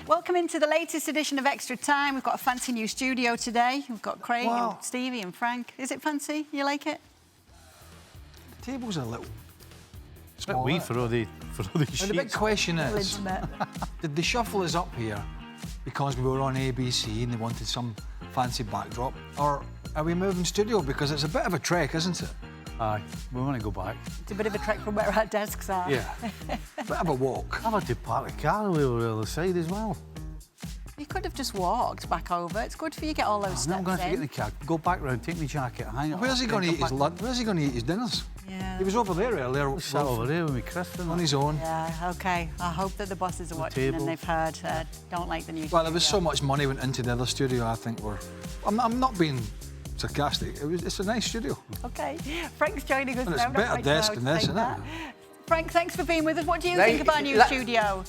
Welcome into the latest edition of Extra Time. We've got a fancy new studio today. We've got Craig and Stevie and Frank. Is it fancy? You like it? The table's a little small. Wee for all the sheets. And the big question is, did they shuffle us up here because we were on ABC and they wanted some fancy backdrop, or are we moving studio because it's a bit of a trek, isn't it? Aye, we want to go back. It's a bit of a trek from where our desks are. Yeah, bit of a walk. I've had to park the car over the other side as well. You could have just walked back over. It's good for you to get all those steps in. I'm going to have to get in the car, go back round, take my jacket, hang it. Where's he going to eat his lunch? Where's he going to eat his dinners? Yeah. He was over there earlier. He sat over there with me, Kristen. On his own. Yeah, OK. I hope that the bosses are watching and they've heard don't like the new Well, there was so much money went into the other studio, I think I'm not being sarcastic. It's a nice studio. OK. Frank's joining us and now. It's a better desk than this, isn't it? Frank, thanks for being with us. What do you think of our new studio?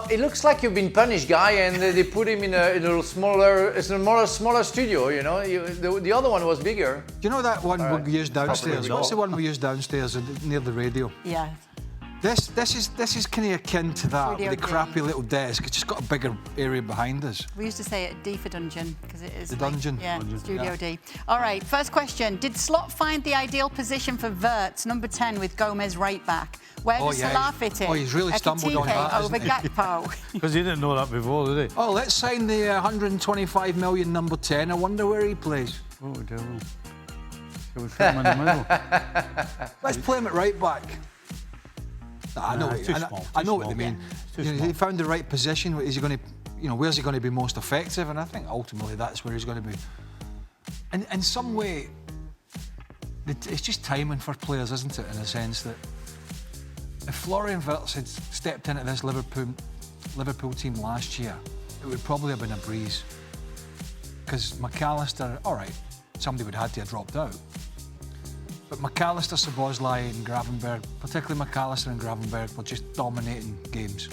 It looks like you've been punished, guy, and they put him in a smaller studio. You know, the other one was bigger. Do you know that one we used downstairs? What's the one we used downstairs near the radio? Yeah. This is kind of akin to that, with the crappy little desk. It's just got a bigger area behind us. We used to say it D for dungeon because it is the dungeon. Yeah, Studio D. All right, first question: did Slot find the ideal position for Wirtz, number 10, with Gomez right back? Where does Salah fit in? Oh, he's really stumbled on that, over Gakpo. Because he didn't know that before, did he? Oh, let's sign the 125 million number 10. I wonder where he plays. Oh, devil. Shall we fit him in the middle? Let's play him at right back. I know what they mean. He found the right position. Is he going to, where's he going to be most effective? And I think ultimately that's where he's going to be. And in some way, it's just timing for players, isn't it? In a sense that if Florian Wirtz had stepped into this Liverpool team last year, it would probably have been a breeze. Because McAllister, all right, somebody would have had to have dropped out. But McAllister, Szoboszlai and Gravenberch, particularly McAllister and Gravenberch, were just dominating games.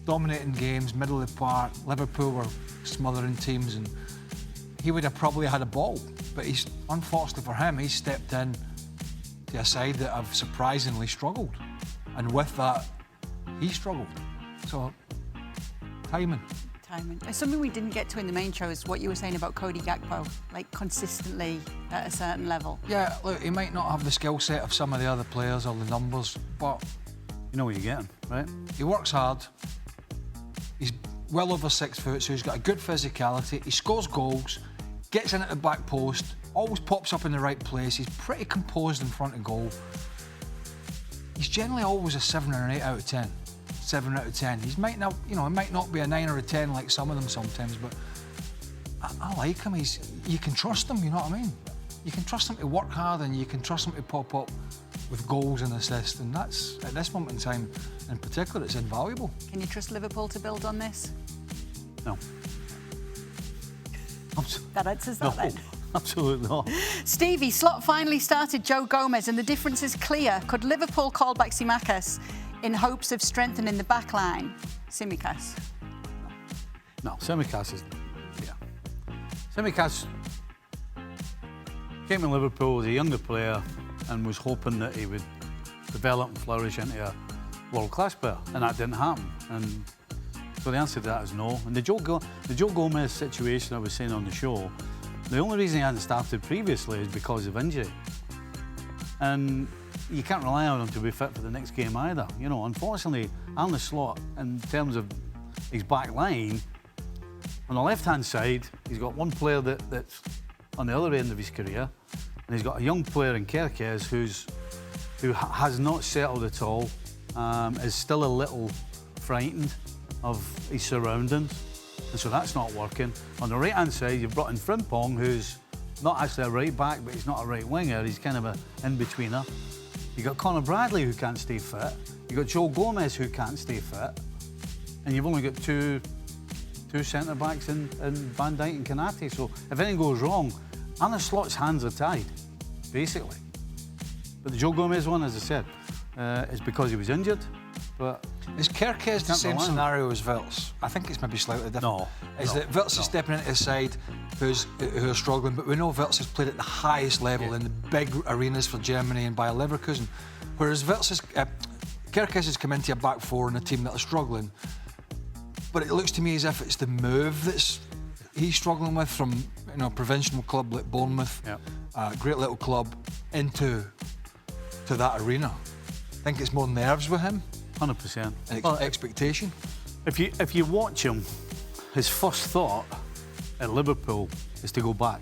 Dominating games, middle of the park. Liverpool were smothering teams and he would have probably had a ball. But unfortunately for him, he's stepped in to a side that have surprisingly struggled. And with that, he struggled. So, timing. Something we didn't get to in the main show is what you were saying about Cody Gakpo, like consistently at a certain level. Yeah, look, he might not have the skill set of some of the other players or the numbers, but you know what you're getting, right? He works hard. He's well over 6 foot, so he's got a good physicality. He scores goals, gets in at the back post, always pops up in the right place. He's pretty composed in front of goal. He's generally always a 7 or an 8 out of 10. 7 out of 10. He might not, it might not be a 9 or a 10 like some of them sometimes, but I like him. You can trust him. You know what I mean? You can trust him to work hard, and you can trust him to pop up with goals and assists. And that's at this moment in time, in particular, it's invaluable. Can you trust Liverpool to build on this? No. That answers that then. Absolutely not. Stevie, Slot finally started Joe Gomez, and the difference is clear. Could Liverpool call back Tsimikas in hopes of strengthening the back line? Tsimikas? No, Tsimikas is... Yeah. Tsimikas came to Liverpool as a younger player and was hoping that he would develop and flourish into a world-class player, and that didn't happen. And so the answer to that is no. And the Joe Gomez situation I was saying on the show, the only reason he hadn't started previously is because of injury. And you can't rely on him to be fit for the next game either. Unfortunately, Arne Slot, in terms of his back line, on the left-hand side, he's got one player that's on the other end of his career, and he's got a young player in Tsimikas who has not settled at all, is still a little frightened of his surroundings, and so that's not working. On the right-hand side, you've brought in Frimpong, who's not actually a right-back, but he's not a right winger. He's kind of an in-betweener. You've got Conor Bradley, who can't stay fit. You've got Joe Gomez, who can't stay fit. And you've only got two centre-backs in Van Dijk and Konate. So if anything goes wrong, Arne Slot's hands are tied, basically. But the Joe Gomez one, as I said, is because he was injured. But is Tsimikas the same scenario as Wirtz? I think it's maybe slightly different. That Wirtz is stepping into a side who are struggling, but we know Wirtz has played at the highest level in the big arenas for Germany and Bayer Leverkusen, whereas Tsimikas has come into a back four in a team that are struggling, but it looks to me as if it's the move that's he's struggling with from a provincial club like Bournemouth, great little club, into that arena. I think it's more nerves with him. 100%. Expectation. If you watch him, his first thought at Liverpool is to go back.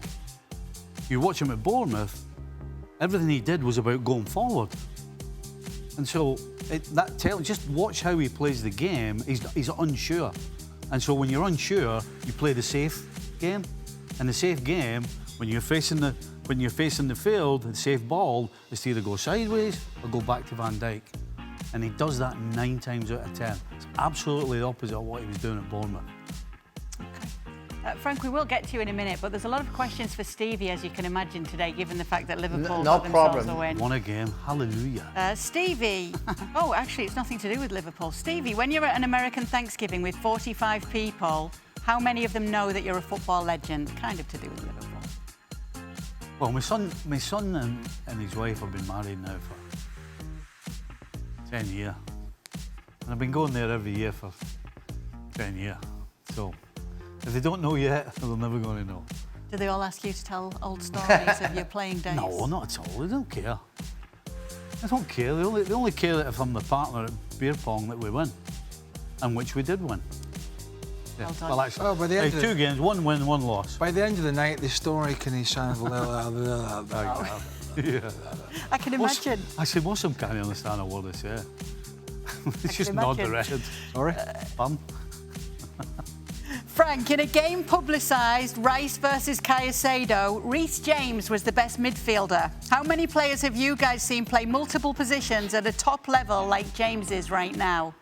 You watch him at Bournemouth, everything he did was about going forward. And so just watch how he plays the game. He's unsure, and so when you're unsure, you play the safe game. And the safe game, when you're facing the field, the safe ball is to either go sideways or go back to Van Dijk. And he does that 9 times out of 10. It's absolutely the opposite of what he was doing at Bournemouth. Frank, we will get to you in a minute, but there's a lot of questions for Stevie, as you can imagine today, given the fact that Liverpool no got problem. themselves a win. Won a game, hallelujah. Stevie, oh, actually, it's nothing to do with Liverpool. Stevie, when you're at an American Thanksgiving with 45 people, how many of them know that you're a football legend? Kind of to do with Liverpool. Well, my son and his wife have been married now for 10 years. And I've been going there every year for 10 years. So, if they don't know yet, they're never going to know. Do they all ask you to tell old stories of your playing days? No, not at all. They don't care. They don't care. They only care that if I'm the partner at beer pong that we win, and which we did win. Yeah. Well done. Well, actually, by the end of 2 games, 1 win, 1 loss. By the end of the night, the story can sound a little. Yeah. I can imagine. I said, most of them can't understand a word I say. It's just nod their head. Sorry? Fun. Frank, in a game publicised, Rice versus Caicedo, Reece James was the best midfielder. How many players have you guys seen play multiple positions at a top level like James is right now?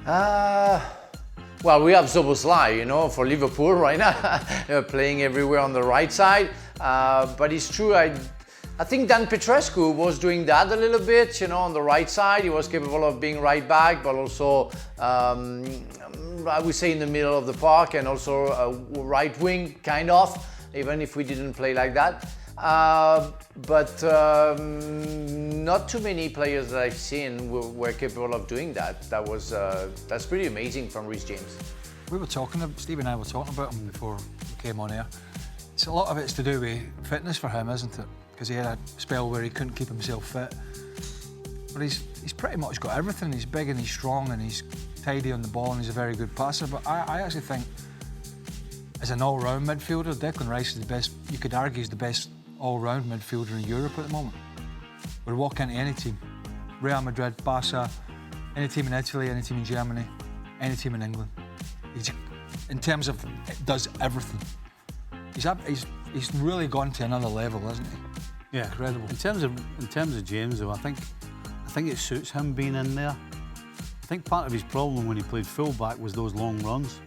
Well, we have Szoboszlai, for Liverpool right now, playing everywhere on the right side. But it's true, I think Dan Petrescu was doing that a little bit, on the right side. He was capable of being right back, but also, I would say in the middle of the park, and also a right wing, kind of, even if we didn't play like that. But not too many players that I've seen were capable of doing that. That's pretty amazing from Reece James. Steve and I were talking about him before we came on air. A lot of it's to do with fitness for him, isn't it? Because he had a spell where he couldn't keep himself fit. But he's pretty much got everything. He's big and he's strong and he's tidy on the ball and he's a very good passer. But I actually think, as an all-round midfielder, Declan Rice is the best. You could argue he's the best all-round midfielder in Europe at the moment. We'd walk into any team, Real Madrid, Barca, any team in Italy, any team in Germany, any team in England. In terms of, does everything. He's really gone to another level, hasn't he? Yeah, incredible. In terms of James, though, I think it suits him being in there. I think part of his problem when he played fullback was those long runs.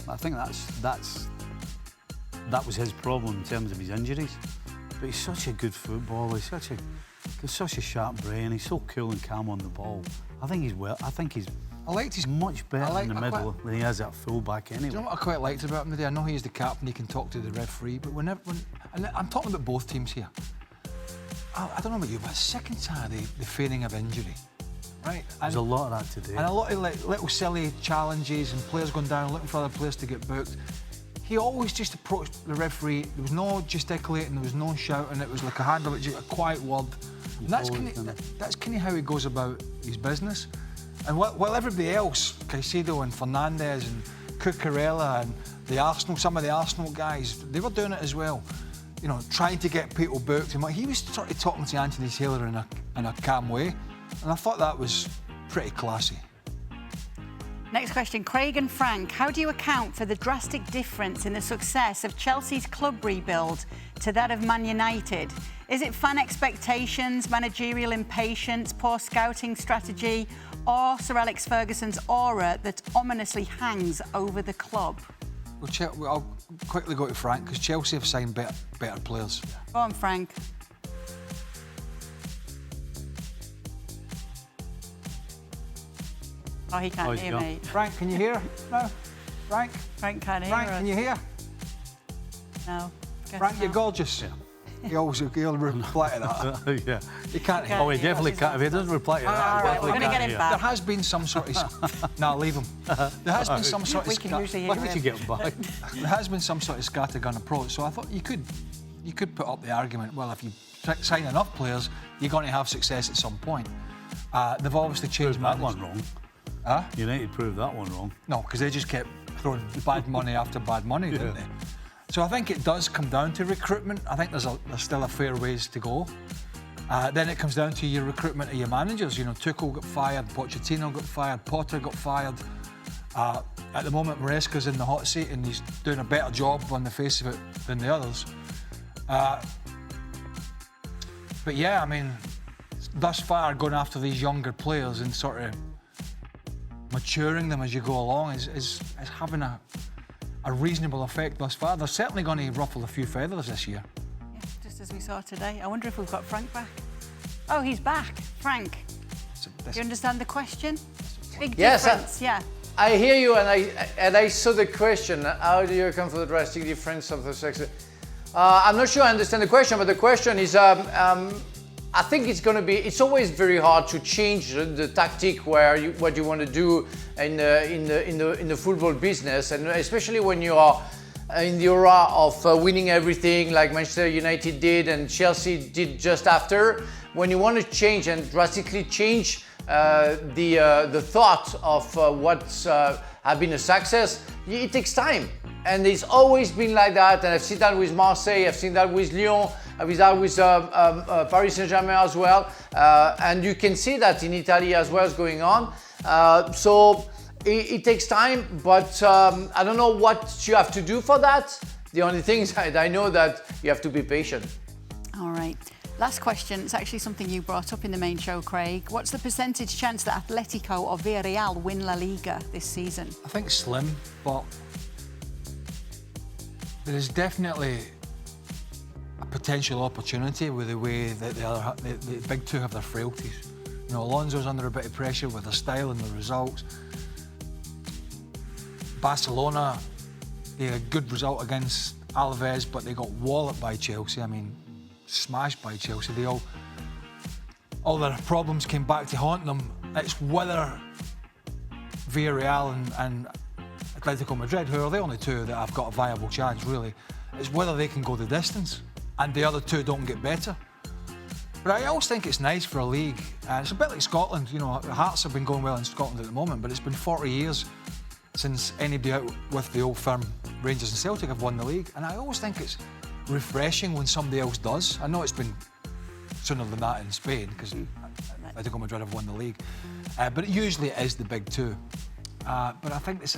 I think that was his problem in terms of his injuries. But he's such a good footballer. He's such a sharp brain. He's so cool and calm on the ball. I think he's much better in the middle than he is at fullback anyway. Do you know what I quite liked about him today? I know he's the captain, he can talk to the referee, but and I'm talking about both teams here. I don't know about you, but sick and tired of the fearing of injury, right? There's a lot of that today. And a lot of little silly challenges and players going down looking for other players to get booked. He always just approached the referee. There was no gesticulating, there was no shouting. It was like a hand, just a quiet word. And that's kind of how he goes about his business. And while everybody else, Caicedo and Fernandes and Cucurella and some of the Arsenal guys, they were doing it as well. Trying to get people booked. And he was sort of talking to Anthony Taylor in a calm way. And I thought that was pretty classy. Next question, Craig and Frank. How do you account for the drastic difference in the success of Chelsea's club rebuild to that of Man United? Is it fan expectations, managerial impatience, poor scouting strategy, or Sir Alex Ferguson's aura that ominously hangs over the club? Well, I'll quickly go to Frank, because Chelsea have signed better players. Go on, Frank. Oh, he can't hear me. Frank, can you hear? No? Frank? Frank can't hear us. Frank, can you hear? No. Frank, you're gorgeous. Yeah. He'll reply to that. Yeah, He can't. Oh, he definitely can't. If he doesn't reply to that, all right, we're going to get him back. There has been some sort of... No, leave him. There has been some sort of... We can usually hear Why would you get him back? There has been some sort of scattergun approach, so I thought you could put up the argument, well, if you sign enough players, you're going to have success at some point. They've obviously changed that one wrong. Huh? United proved that one wrong. No, because they just kept throwing bad money after bad money, didn't they? So I think it does come down to recruitment. I think there's still a fair ways to go. Then it comes down to your recruitment of your managers. You know, Tuchel got fired, Pochettino got fired, Potter got fired. At the moment, Maresca's in the hot seat and he's doing a better job on the face of it than the others. But yeah, I mean, thus far, going after these younger players and sort of maturing them as you go along is having a reasonable effect thus far. They're certainly going to ruffle a few feathers this year. Yeah, just as we saw today. I wonder if we've got Frank back. Oh, he's back. Frank, do you understand the question? Big difference, yeah. I hear you, and I saw the question. How do you account for the drastic difference of the sex? I'm not sure I understand the question, but the question is, I think it's going to be. It's always very hard to change the tactic what you want to do in the football business, and especially when you are in the aura of winning everything, like Manchester United did and Chelsea did just after. When you want to change and drastically change the thought of what's have been a success, it takes time. And it's always been like that, and I've seen that with Marseille, I've seen that with Lyon, I've seen that with Paris Saint-Germain as well, and you can see that in Italy as well is going on. So it takes time, but I don't know what you have to do for that. The only thing is I know that you have to be patient. All right. Last question. It's actually something you brought up in the main show, Craig. What's the percentage chance that Atletico or Villarreal win La Liga this season? I think slim, but there is definitely a potential opportunity with the way that the big two have their frailties. You know, Alonso's under a bit of pressure with their style and the results. Barcelona, they had a good result against Alaves, but they got walloped by Chelsea. I mean, smashed by Chelsea. All their problems came back to haunt them. It's whether Villarreal and Atletico Madrid, who are the only two that have got a viable chance, really, it's whether they can go the distance and the other two don't get better. But I always think it's nice for a league. It's a bit like Scotland. You know, Hearts have been going well in Scotland at the moment, but it's been 40 years since anybody out with the old firm Rangers and Celtic have won the league, and I always think it's refreshing when somebody else does. I know it's been sooner than that in Spain because Atletico Madrid have won the league, but usually it is the big two. But I think it's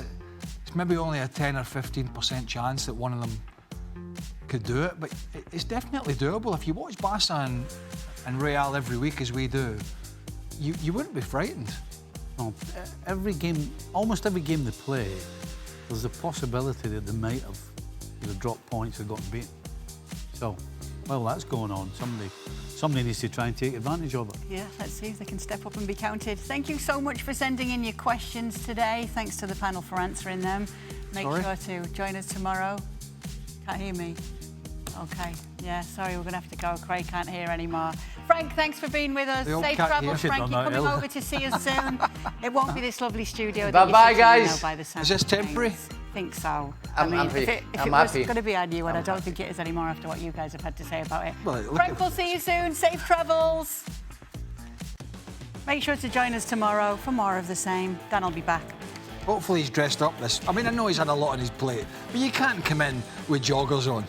maybe only a 10 or 15% chance that one of them could do it, but it's definitely doable. If you watch Barca and Real every week as we do, you wouldn't be frightened. No, almost every game they play, there's a possibility that they might have either dropped points or gotten beaten. So, well, that's going on. Somebody needs to try and take advantage of it. Yeah, let's see if they can step up and be counted. Thank you so much for sending in your questions today. Thanks to the panel for answering them. Make sure to join us tomorrow. Can't hear me. Okay. Yeah, sorry, we're going to have to go. Craig can't hear anymore. Frank, thanks for being with us. Safe travels, Frank. You're coming over to see us soon. It won't be this lovely studio. Bye-bye, guys. By the sound is this temporary? I think so. I'm if it happy. was going to be, I knew, and I don't think it is anymore after what you guys have had to say about it. Well, Frank, we'll see you soon. Safe travels. Make sure to join us tomorrow for more of the same. Dan will be back. Hopefully he's dressed up this. I mean, I know he's had a lot on his plate, but you can't come in with joggers on.